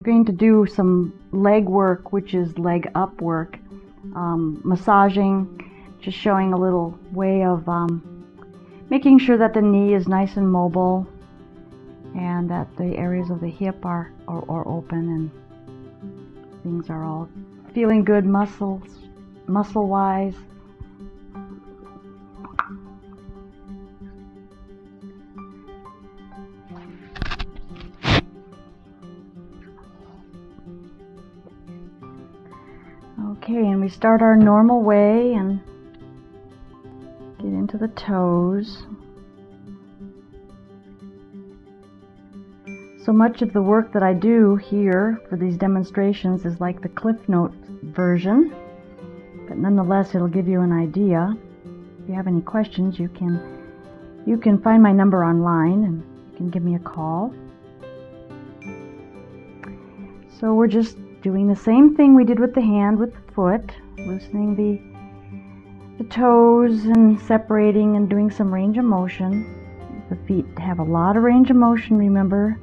We're going to do some leg work, which is leg up work, massaging, just showing a little way of making sure that the knee is nice and mobile and that the areas of the hip are open and things are all feeling good muscle-wise. Okay, and we start our normal way and get into the toes. So much of the work that I do here for these demonstrations is like the Cliff Notes version, but nonetheless it'll give you an idea. If you have any questions, you can find my number online and you can give me a call. So we're just doing the same thing we did with the hand with the foot, loosening the toes and separating and doing some range of motion. The feet have a lot of range of motion, remember.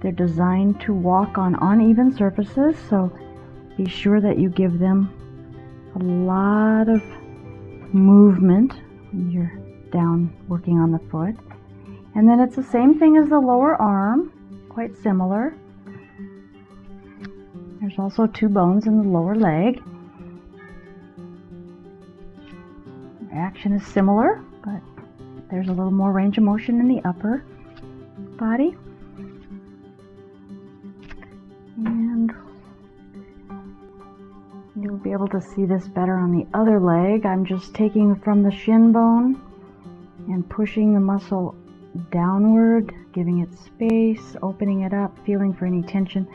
They're designed to walk on uneven surfaces, so be sure that you give them a lot of movement when you're down working on the foot. And then it's the same thing as the lower arm, quite similar. There's also two bones in the lower leg. Action is similar, but there's a little more range of motion in the upper body. And you'll be able to see this better on the other leg. I'm just taking from the shin bone and pushing the muscle downward, giving it space, opening it up, feeling for any tension.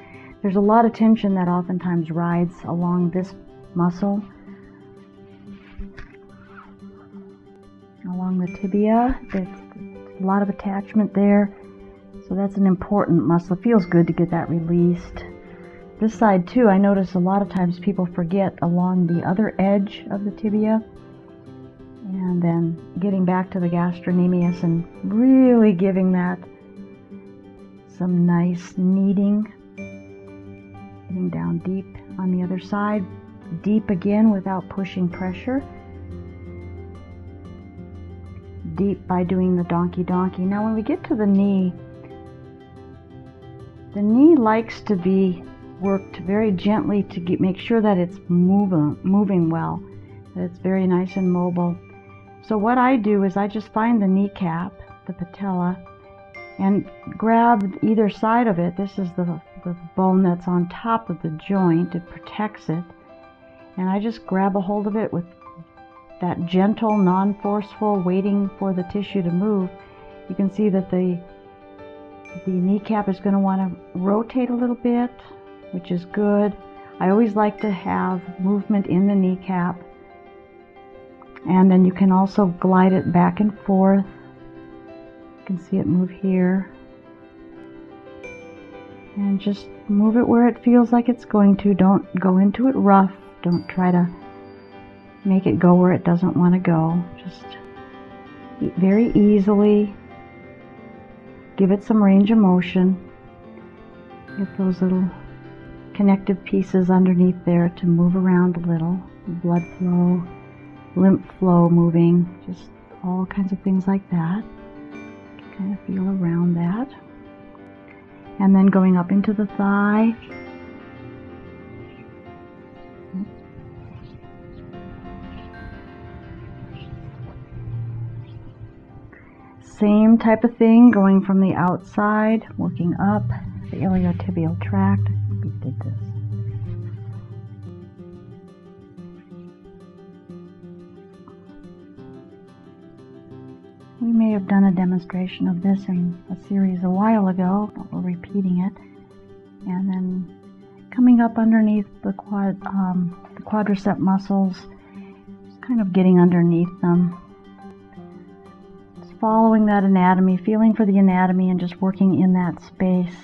There's a lot of tension that oftentimes rides along this muscle, along the tibia. There's a lot of attachment there, so that's an important muscle. It feels good to get that released. This side too, I notice a lot of times people forget along the other edge of the tibia, and then getting back to the gastrocnemius and really giving that some nice kneading. Getting down deep on the other side, deep again without pushing pressure. Deep by doing the donkey. Now when we get to the knee likes to be worked very gently to make sure that it's moving well, that it's very nice and mobile. So what I do is I just find the kneecap, the patella, and grab either side of it. This is the bone that's on top of the joint. It protects it, and I just grab a hold of it with that gentle, non-forceful, waiting for the tissue to move. You can see that the kneecap is going to want to rotate a little bit, which is good. I always like to have movement in the kneecap, and then you can also glide it back and forth. You can see it move here. And just move it where it feels like it's going to. Don't go into it rough. Don't try to make it go where it doesn't want to go. Just very easily give it some range of motion. Get those little connective pieces underneath there to move around a little. Blood flow, lymph flow moving, just all kinds of things like that. Kind of feel around that. And then going up into the thigh. Same type of thing, going from the outside, working up the iliotibial tract. I think we did this. We may have done a demonstration of this in a series a while ago, but we're repeating it. And then coming up underneath the quadricep muscles, just kind of getting underneath them. Just following that anatomy, feeling for the anatomy and just working in that space.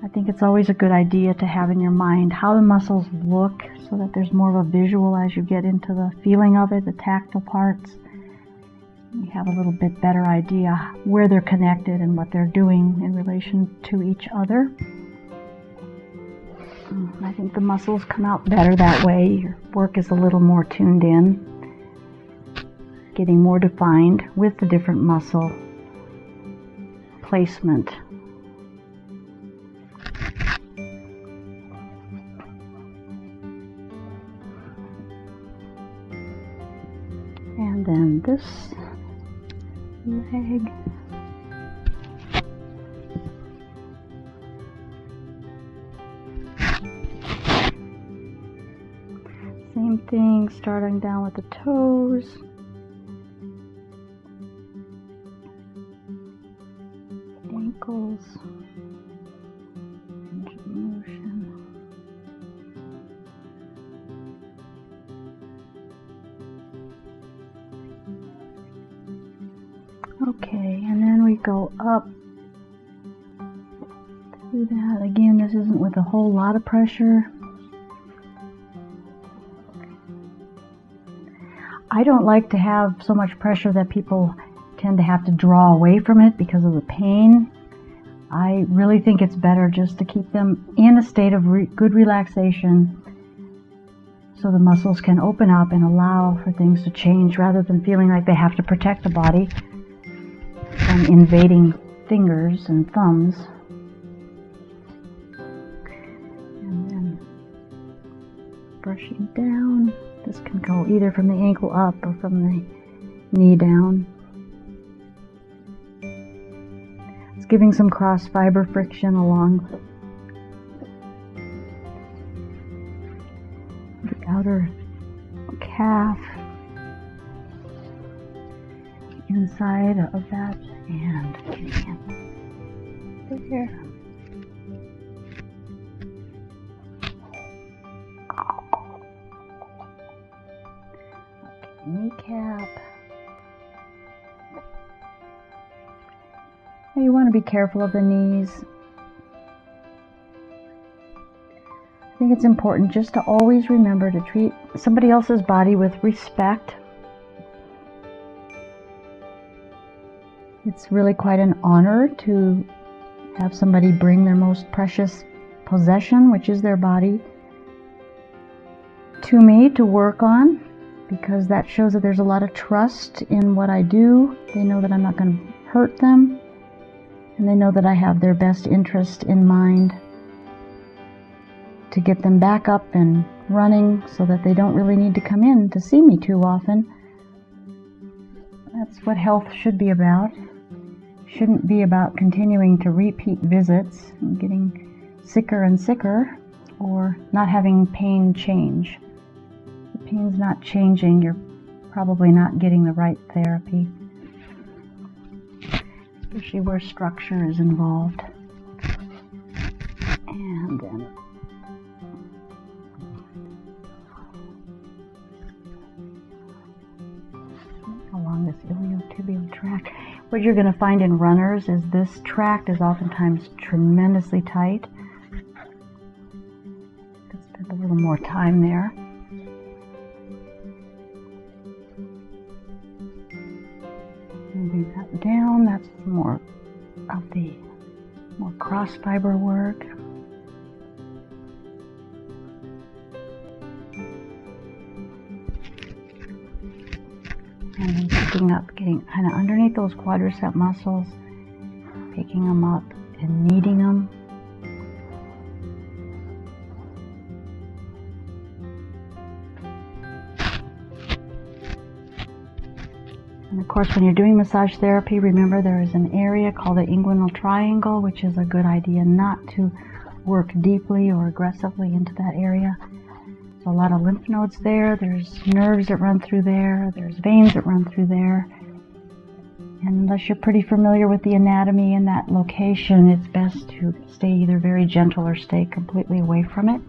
I think it's always a good idea to have in your mind how the muscles look so that there's more of a visual as you get into the feeling of it, the tactile parts. You have a little bit better idea where they're connected and what they're doing in relation to each other. I think the muscles come out better that way. Your work is a little more tuned in, getting more defined with the different muscle placement. And then this leg. Same thing, starting down with the toes. Ankles. Range of motion. Okay, and then we go up through that. Again, this isn't with a whole lot of pressure. I don't like to have so much pressure that people tend to have to draw away from it because of the pain. I really think it's better just to keep them in a state of good relaxation so the muscles can open up and allow for things to change rather than feeling like they have to protect the body from invading fingers and thumbs. And then brushing down. This can go either from the ankle up or from the knee down. It's giving some cross fiber friction along the outer calf, inside of that, and there. Kneecap. Now you want to be careful of the knees. I think it's important just to always remember to treat somebody else's body with respect. It's really quite an honor to have somebody bring their most precious possession, which is their body, to me to work on, because that shows that there's a lot of trust in what I do. They know that I'm not going to hurt them, and they know that I have their best interest in mind to get them back up and running so that they don't really need to come in to see me too often. That's what health should be about. Shouldn't be about continuing to repeat visits and getting sicker and sicker or not having pain change. If the pain's not changing, you're probably not getting the right therapy, especially where structure is involved. And then along this iliotibial tract. What you're going to find in runners is this tract is oftentimes tremendously tight. Could spend a little more time there. Moving that down, that's more of the more cross fiber work. And then picking up, getting kind of underneath those quadricep muscles, picking them up and kneading them. And of course, when you're doing massage therapy, remember there is an area called the inguinal triangle, which is a good idea not to work deeply or aggressively into that area. A lot of lymph nodes there, there's nerves that run through there, there's veins that run through there. And unless you're pretty familiar with the anatomy in that location, it's best to stay either very gentle or stay completely away from it.